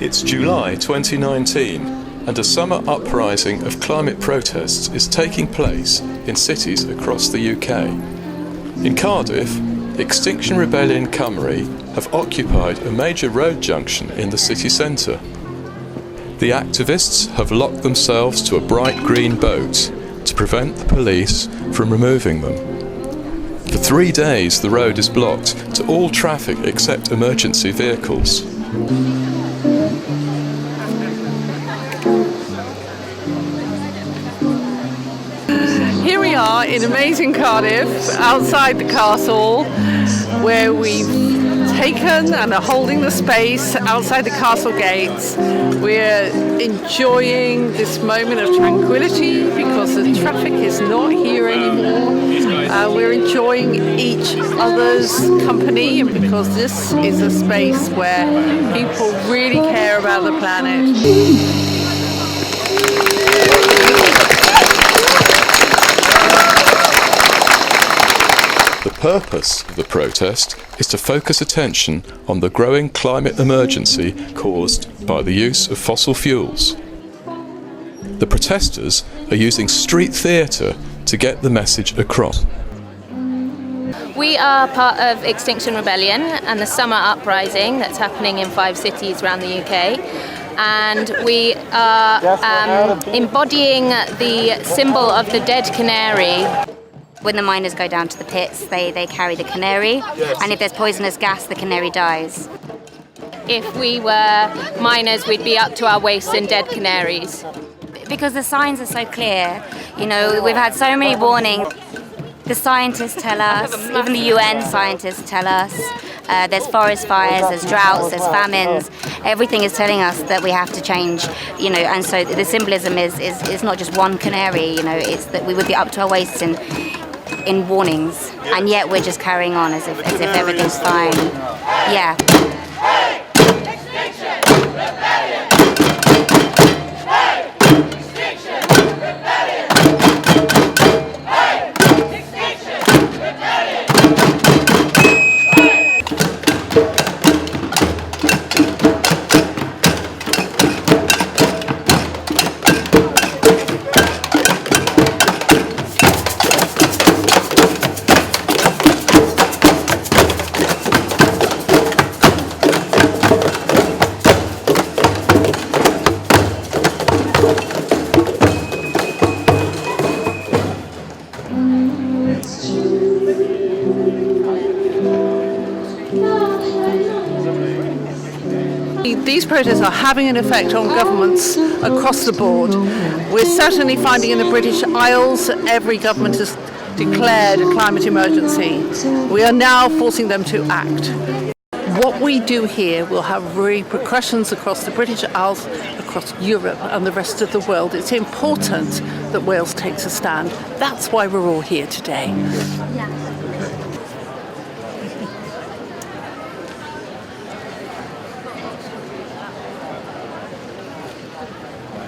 It's July 2019 and a summer uprising of climate protests is taking place in cities across the UK. In Cardiff, Extinction Rebellion Cymru have occupied a major road junction in the city centre. The activists have locked themselves to a bright green boat to prevent the police from removing them. For 3 days the road is blocked to all traffic except emergency vehicles. Here we are in amazing Cardiff, outside the castle, where we've taken and are holding the space outside the castle gates. We're enjoying this moment of tranquility because the traffic is not here anymore. We're enjoying each other's company, and because this is a space where people really care about the planet. The purpose of the protest is to focus attention on the growing climate emergency caused by the use of fossil fuels. The protesters are using street theatre to get the message across. We are part of Extinction Rebellion and the summer uprising that's happening in 5 cities around the UK. And we are embodying the symbol of the dead canary. When the miners go down to the pits, they carry the canary, and if there's poisonous gas, the canary dies. If we were miners, we'd be up to our waists in dead canaries. Because the signs are so clear, you know, we've had so many warnings. The scientists tell us, even the UN scientists tell us, there's forest fires, there's droughts, there's famines. Everything is telling us that we have to change, you know, and so the symbolism is not just one canary, you know, it's that we would be up to our waists in warnings, and yet we're just carrying on as if everything's fine. Yeah. These protests are having an effect on governments across the board. We're certainly finding in the British Isles every government has declared a climate emergency. We are now forcing them to act. What we do here will have repercussions across the British Isles, across Europe and the rest of the world. It's important that Wales takes a stand. That's why we're all here today.